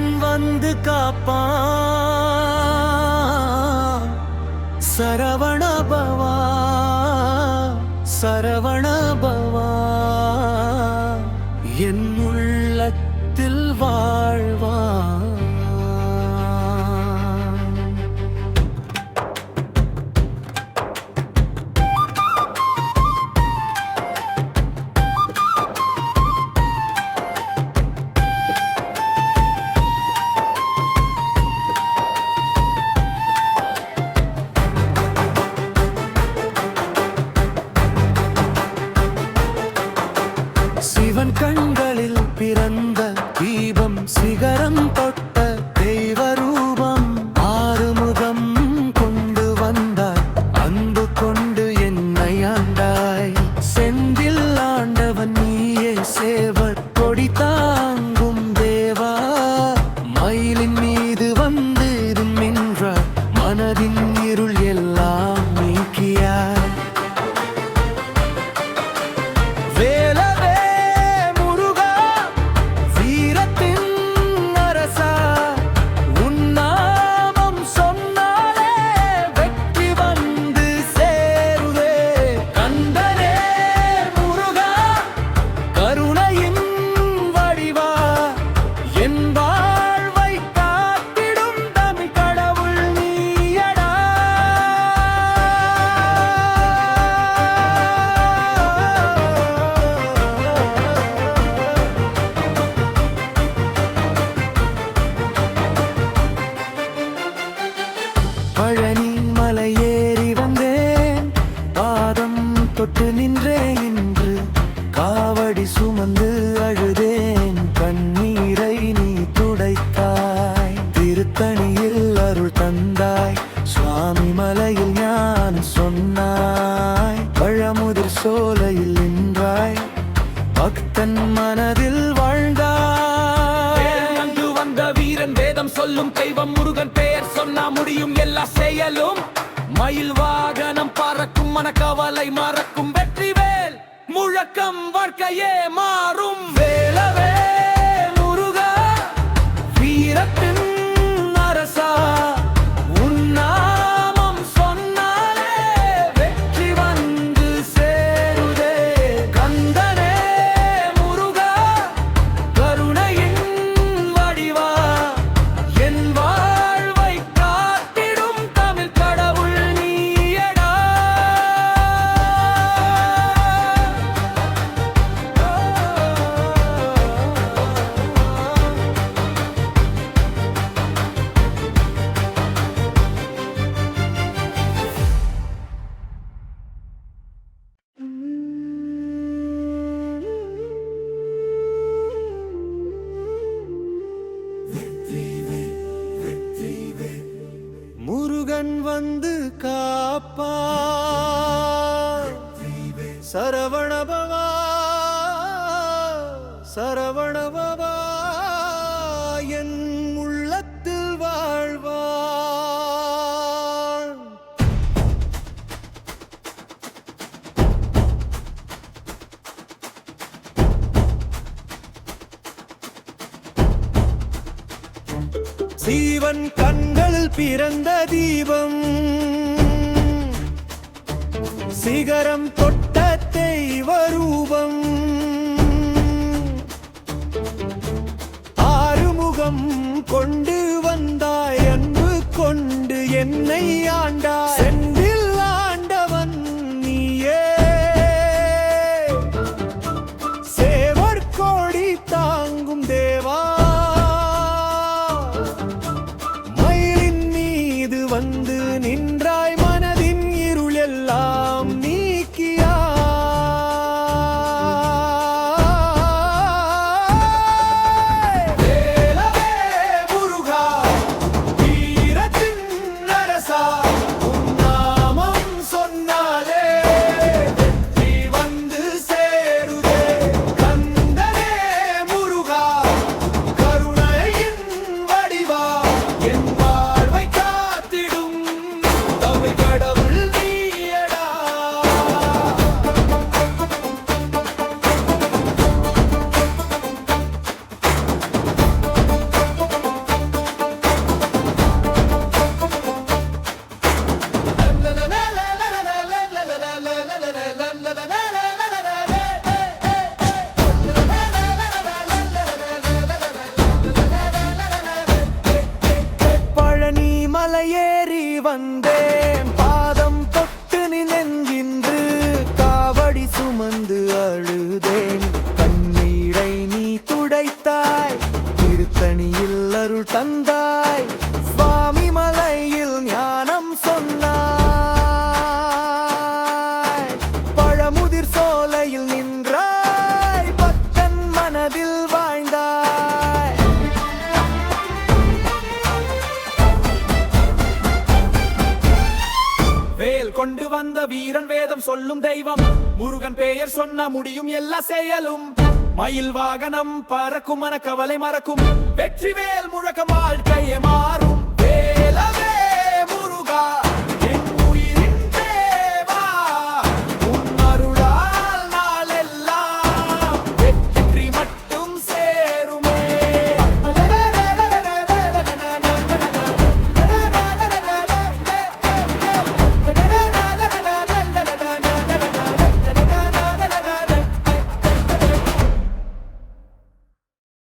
முருகன் வந்து காப்பான். சரவணபவா சரவணபவா என் உள்ளத்தில் வாழ்வான். சிவன் கண்களில் பிறந்த தீபம், சிகரம் தொட்ட தெய்வ ரூபம். ஆறுமுகம் கொண்டு வந்தாய், அன்பு கொண்டு என்னை ஆண்டாய். செந்தில் ஆண்டவன் நீயே, சேவர் கொடி தாங்கும் தேவா. மயிலின் மீது வந்து நின்றாய், மனதின் இருள் எல்லாம் நீக்கியாய். பழனி மலையேறி வந்தேன், பாதம் தொட்டு நின்றேன். இன்று காவடி சுமந்து அழுதேன், கண்ணீரை நீ துடைத்தாய். திருத்தணியில் அருள் தந்தாய், சுவாமி மலையில் ஞான் சொன்னாய். பழமுதிர் சோலையில் நின்றாய், பக்தன் மனதில் வாழ்ந்தாய். அங்கு வந்த வீரன், வேதம் சொல்லும் தெய்வம் முருகன். பெயர் சொன்னா முடியும் எல்லா செயலும். மயில் வாகனம் பறக்கும், மனக்கவலை மறக்கும். வெற்றிவேல் முழக்கம், வாழ்க்கையே மாறும். வேலவே முருகா, வீரத்தின் அரசா. உன் நாமம் சொன்னாலே வெற்றி வந்து சேருதே. கந்தனே முருகா, கருணையின் வடிவா. என் வாழ்வை காத்திடும் தமிழ் கடவுள் நீயடா. முருகன் வந்து காப்பான். சரவணபவா சரவணபவா என் உள்ளத்தில் வாழ்வான். சீவன் கண்களில் பிறந்த தீபம், சிகரம் தொட்ட தெய்வ ரூபம். ஆறுமுகம் கொண்டு வந்தாய், அன்பு கொண்டு என்னை ஆண்டாய். செந்தில் ஆண்டவன் நீயே, சேவர் கோடி தாங்கும் தேவா. மயிலின் மீது வந்து நின்றாய், மனதின் இருள் எல்லாம் நீக்கியாய். வேலவே முருகா, வீரத்தின் அரசா. உன் பழனி மலையேறி வந்தேன் பாதம் தொட்டு நினைங்கின்று காவடி சுமந்து அழுதேன் கண்ணீரை நீ துடைத்தாய் திருத்தணியில் அருள் தந்தாய் சுவாமி மலையில் ஞானம் சொன்னாய் பழமுதிர் சோலையில் நின்றாய் பக்தன் மனதில் வாழ்ந்தாய் வேல் கொண்டு வந்த வீரன் வேதம் சொல்லும் தெய்வம் முருகன் பெயர் சொன்ன முடியும் எல்லா செயலும் மயில் வாகனம் பறக்கும் மன கவலை மறக்கும் வெற்றி வேல் முழக்கம் வாழ்க்கையை